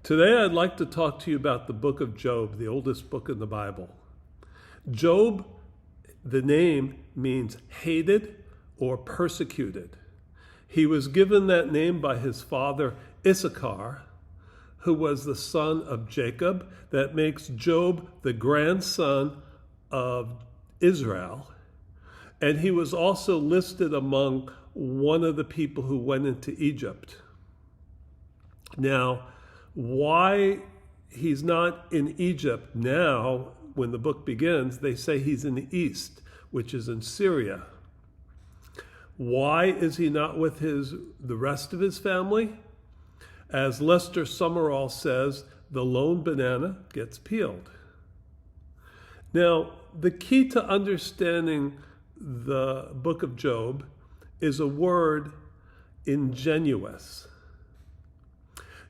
Today I'd like to talk to you about the book of Job, the oldest book in the Bible. Job, the name means hated or persecuted. He was given that name by his father Issachar, who was the son of Jacob. That makes Job the grandson of Israel. And he was also listed among one of the people who went into Egypt. Now, why he's not in Egypt now, when the book begins, they say he's in the east, which is in Syria. Why is he not with the rest of his family? As Lester Summerall says, the lone banana gets peeled. Now, the key to understanding the book of Job is a word, ingenuous.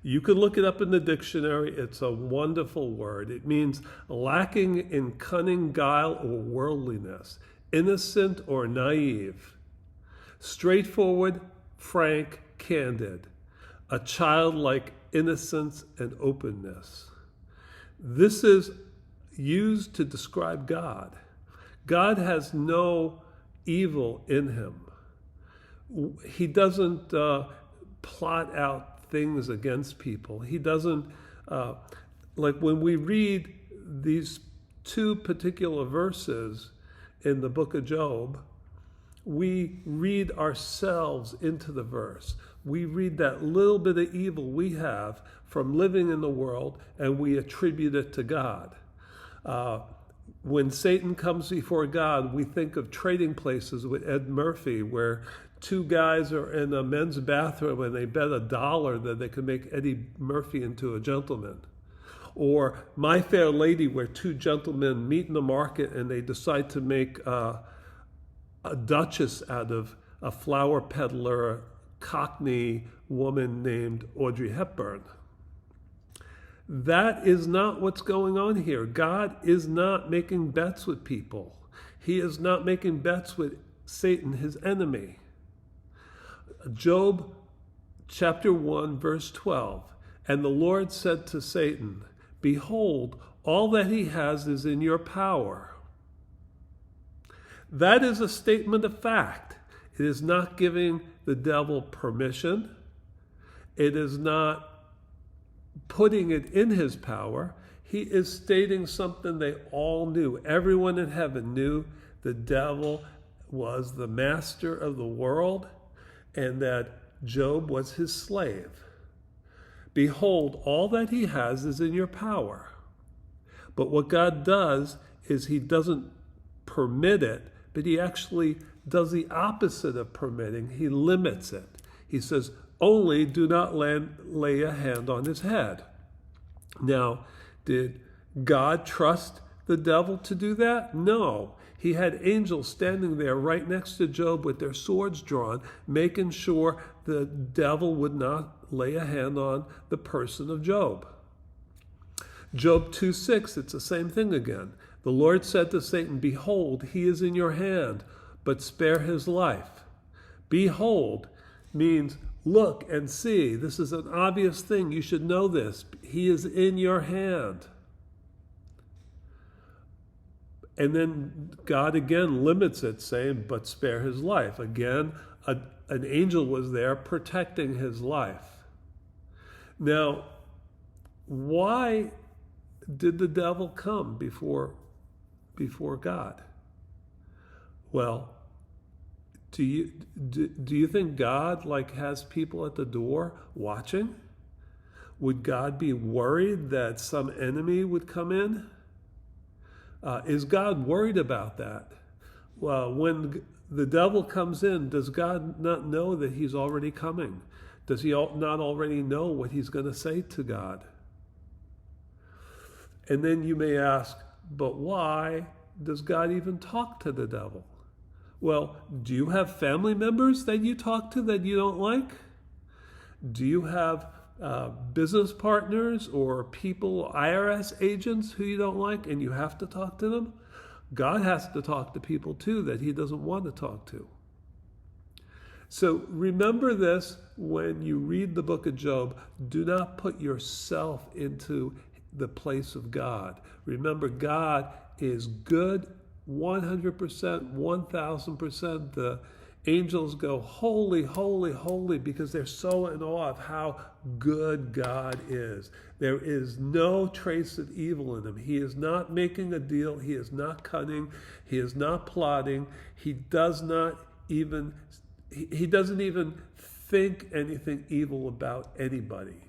You can look it up in the dictionary. It's a wonderful word. It means lacking in cunning, guile, or worldliness, innocent or naive, straightforward, frank, candid, a childlike innocence and openness. This is used to describe God. God has no evil in him. He doesn't plot out things against people. He doesn't, like when we read these two particular verses in the book of Job, we read ourselves into the verse. We read that little bit of evil we have from living in the world and we attribute it to God. When Satan comes before God, we think of Trading Places with Ed Murphy, where two guys are in a men's bathroom and they bet $1 that they could make Eddie Murphy into a gentleman. Or My Fair Lady, where two gentlemen meet in the market and they decide to make a duchess out of a flower peddler, Cockney woman named Audrey Hepburn. That is not what's going on here. God is not making bets with people. He is not making bets with Satan, his enemy. Job chapter 1, verse 12. And the Lord said to Satan, behold, all that he has is in your power. That is a statement of fact. It is not giving the devil permission. It is not putting it in his power. He is stating something they all knew. Everyone in heaven knew the devil was the master of the world and that Job was his slave. Behold, all that he has is in your power. But what God does is he doesn't permit it, but he actually does the opposite of permitting. He limits it. He says, only do not lay a hand on his head. Now, did God trust the devil to do that? No. He had angels standing there right next to Job with their swords drawn, making sure the devil would not lay a hand on the person of Job. Job 2:6, it's the same thing again. The Lord said to Satan, behold, he is in your hand, but spare his life. Behold means look and see. This is an obvious thing. You should know this. He is in your hand. And then God again limits it, saying, but spare his life. Again, an angel was there protecting his life. Now, why did the devil come before God? Well, do you think God has people at the door watching? Would God be worried that some enemy would come in? Is God worried about that? Well, when the devil comes in, does God not know that he's already coming? Does he not already know what he's going to say to God? And then you may ask, but why does God even talk to the devil? Well, do you have family members that you talk to that you don't like? Do you have business partners or people, IRS agents who you don't like and you have to talk to them? God has to talk to people too that he doesn't want to talk to. So remember this when you read the book of Job. Do not put yourself into the place of God. Remember, God is good 100%, 1000%. The angels go, holy, holy, holy, because they're so in awe of how good God is. There is no trace of evil in him. He is not making a deal. He is not cunning. He is not plotting. He doesn't even think anything evil about anybody.